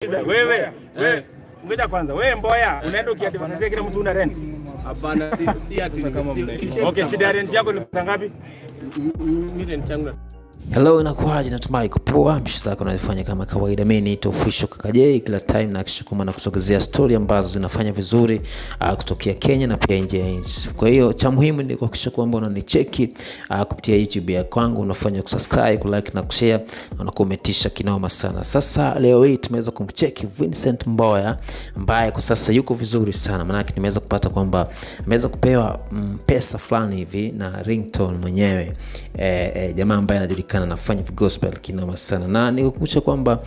Wewe ngoja kwanza, wewe Mboya unaenda ukiadvertise kila mtu una rent? Hapana, si ati kama okay, shida ya rent yako ni pesa ngapi? Mimi rent yangu. Hello, inakuaje? Natumai kupoa. Mshiza zako unafanya kama kawaida. Mimi ni official kaka J, kila time na kishukuma na kusogezea story ambazo zinafanya vizuri kutokea Kenya na pia nje ya nchi. Kwa hiyo cha muhimu ni kuhakikisha kwamba unanicheki kupitia YouTube ya kwangu, unafanya kusubscribe, kulike na kushare na unakomentisha kinoma sana. Sasa leo hii tumeweza kumcheki Vincent Mboya ambaye kwa sasa yuko vizuri sana. Maana yake nimeweza kupata kwamba ameweza kupewa pesa fulani hivi na Ringtone mwenyewe. Jamaa ambaye anajulikana anafanya gospel kinoma sana, na nikukumbusha kwamba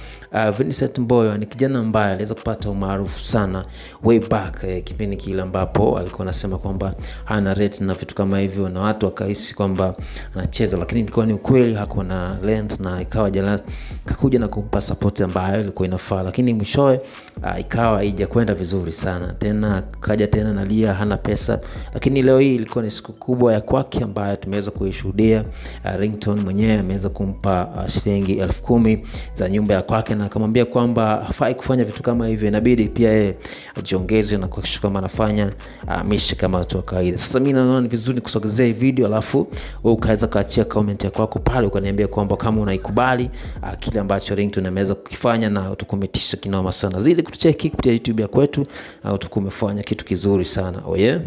Vincent Mboya ni kijana ambaye aliweza kupata umaarufu sana way back kipindi kile ambapo alikuwa anasema kwamba hana rate na vitu kama hivyo, na watu wakahisi kwamba anacheza, lakini ilikuwa ni ukweli, hakuwa na lens, na ikawa jalaz kakuja na kumpa support ambayo ilikuwa inafaa, lakini mwishowe ikawa haija kwenda vizuri sana. Tena kaja tena analia hana pesa, lakini leo hii ilikuwa ni siku kubwa ya kwake ambayo tumeweza kuishuhudia. Ringtone mwenyewe ameweza kumpa shilingi 10,000 za nyumba ya kwake, na akamwambia kwamba hafai kufanya vitu kama hivyo, inabidi pia yeye ajiongeze na kuhakikisha kwamba anafanya mishi kama watu wa kawaida. Sasa mimi naona ni vizuri kusogezea hii video, alafu wewe ukaweza kuachia comment yako pale, ukaniambia kwamba kama unaikubali kile ambacho Ringtone ameweza kukifanya, na utakomentisha kinoma sana. Zidi kutucheki kupitia YouTube ya kwetu, au tukumefanya kitu kizuri sana. Oh yeah.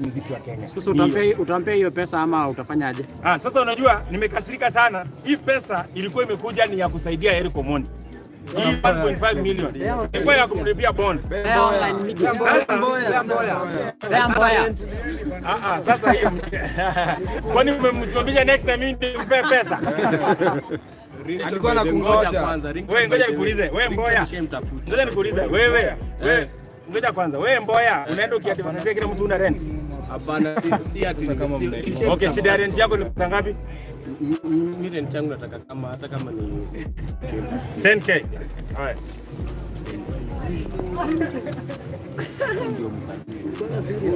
Muziki wa Kenya. Sasa utampea hiyo pesa ama utafanyaje? Sasa unajua nimekasirika sana. Hii pesa ilikuwa imekuja ni ya kusaidia Eric Omondi. Hii 1.5 million. Ilikuwa ya kumlipia bond. Online media. Mboya. Sasa hiyo. Kwani umemsimamisha next time nimpe pesa? Alikuwa anakungoja kwanza. Wewe ngoja nikuulize, wewe Mboya. Ngoja nikuulize, wewe ngoja kwanza, wewe Mboya unaenda ukiadvertise kila mtu una rent? Hapana, si ati kama okay, shida ya rent yako ni pesa ngapi? Mimi rent yangu nataka kama hata kama ni 10k. Alright.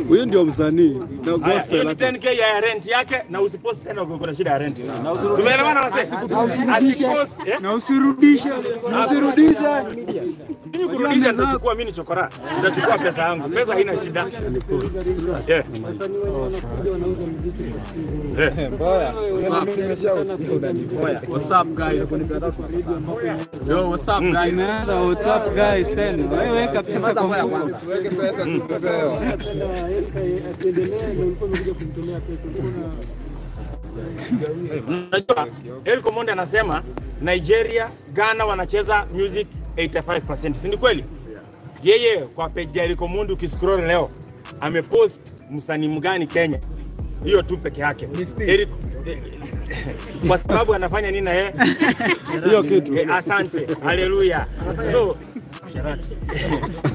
Huyu ndio msanii na gospel. 10k ya rent yake, na usipost tena uko shida ya rent. Tumeelewana wase? Na usirudishe. Mimi kurudisha nitachukua, mimi ni chokora. Nitachukua pesa yangu. Pesa haina shida. Yeah. Mboya. Mimi nimeshauri. What's up guys? Yo, what's up guys? What's up guys? Tena wewe kabisa kwa kwanza. Weke pesa sipepeo. Unajua Eric Omondi anasema Nigeria, Ghana wanacheza music 85%. Si ni kweli? Yeye kwa page ya Eric Omondi ukiscroll leo amepost msanii mgani Kenya. Hiyo tu peke yake. Eric kwa sababu anafanya nini na yeye? Hiyo kitu. Asante. Haleluya.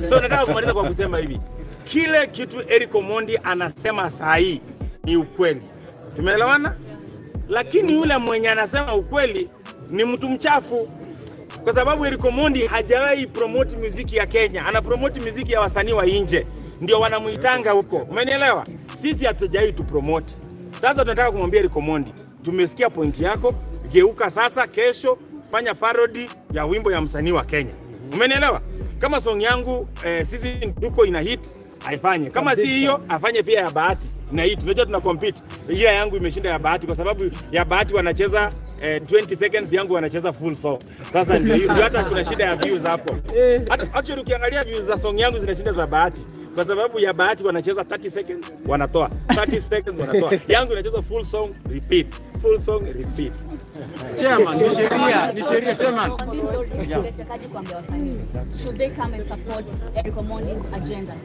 So nataka kumaliza kwa kusema hivi. Kile kitu Eric Omondi anasema saa hii ni ukweli. Tumeelewana? Lakini yule mwenye anasema ukweli ni mtu mchafu. Kwa sababu Eric Omondi hajawahi promote muziki ya Kenya. Ana promote muziki ya wasanii wa nje. Ndio wanamuitanga huko. Umenielewa? Sisi hatujawahi tu promote. Sasa tunataka kumwambia Eric Omondi, tumesikia point yako, geuka sasa, kesho fanya parody ya wimbo ya msanii wa Kenya. Umenielewa? Kama song yangu sisi tuko ina hit, haifanye. Kama si hiyo, afanye pia ya Bahati na hit. Tunajua tuna compete. Ila yangu imeshinda ya Bahati kwa sababu ya Bahati wanacheza 20 seconds, yangu wanacheza full song. Sasa ndio hiyo, hata kuna shida ya views hapo. Actually ukiangalia views za song yangu zinashinda za Bahati kwa sababu ya Bahati wanacheza 30 seconds wanatoa, 30 seconds wanatoa. Yangu inacheza full song repeat, full song repeat. Chairman, ni sheria chairman. Should they come and support Eric Omondi's agenda?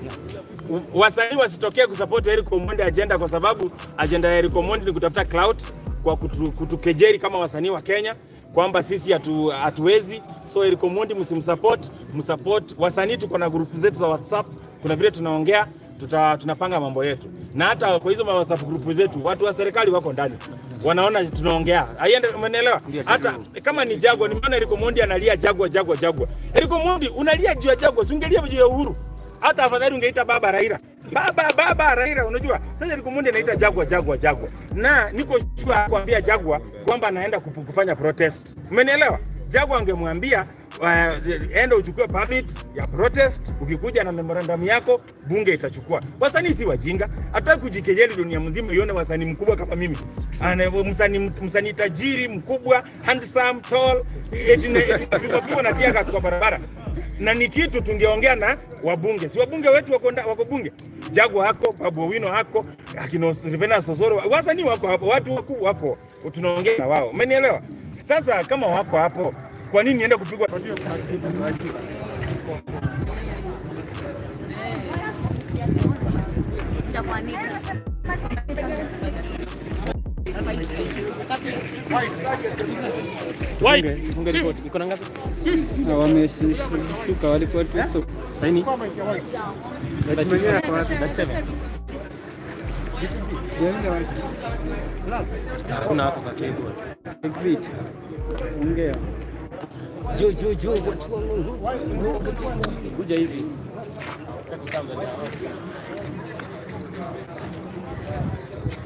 Wasanii wasitokee kusupport Eric Omondi agenda kwa sababu agenda ya Eric Omondi ni kutafuta clout kwa kutukejeri kama wasanii wa Kenya kwamba sisi hatuwezi. So Eric Omondi msimsupport, msupport wasanii. Tuko na group zetu za WhatsApp, kuna vile tunaongea, tunapanga mambo yetu. Na hata kwa hizo WhatsApp group zetu watu wa serikali wako ndani. Wanaona tunaongea. Aiende, umeelewa? Hata kama ni Jagwa, nimeona Eric Omondi analia Jagwa. Eric Omondi unalia juu ya Jagwa, usingelia juu ya Uhuru. Hata afadhali ungeita baba Raila. baba Raila, unajua sasa Eric Omondi anaita Jagwa, na niko sure kuambia Jagwa kwamba anaenda kufanya protest. Umenielewa? Jagwa angemwambia enda uchukue permit ya protest, ukikuja na memorandum yako bunge itachukua. Wasanii si wajinga, hataki kujikejeli dunia mzima ione wasanii mkubwa kama mimi. Msanii tajiri mkubwa, handsome, tall, eti na tia gas kwa barabara. Na ni kitu tungeongea na wabunge. Si wabunge wetu wako bunge. Jagwa hako, Babu Owino hako, akina Rivena Sosoro, wasanii wako hapo, watu wakuu hapo. Tunaongea na wao. Umenielewa? Sasa kama wako hapo, kwa nini niende kupigwa? Funge report. Iko na ngapi? Wameshuka walikuwa tu so. Saini? 37. Kuna hapo kwa table. Exit. Ongea. Jo watu wa Mungu. Kuja hivi.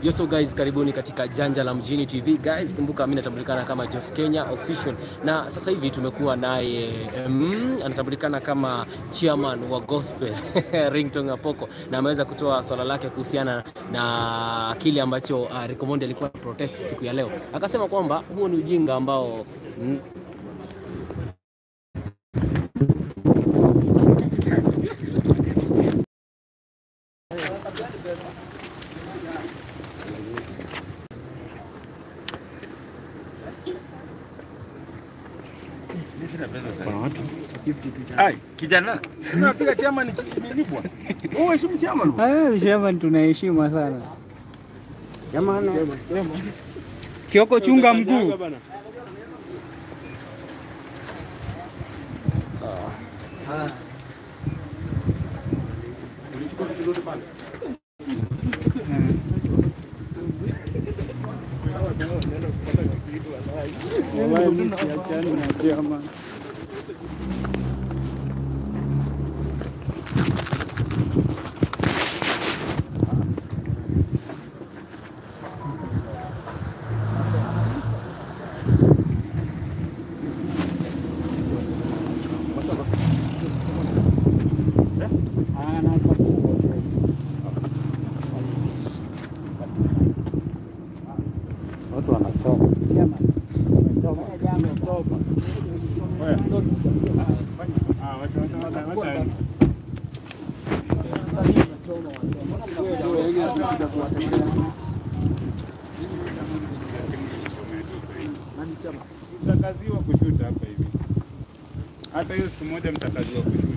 Yo, so guys, karibuni katika Janja la Mjini TV. Guys, kumbuka mimi natambulikana kama Jos Kenya Official. Na sasa hivi tumekuwa naye anatambulikana kama chairman wa gospel RINGTONE APOKO, na ameweza kutoa swala lake kuhusiana na kile ambacho Eric Omondi alikuwa protest siku ya leo. Akasema kwamba huo ni ujinga ambao kijana, unapiga chairman imelipwa. Wewe heshimu chairman. Chairman tunaheshima sana. Chairman. Kioko chunga mguu. Watu wanatoka. Mtakaziwa kushuta hapa hivi. Hata hiyo siku moja mtakaziwa kushuta.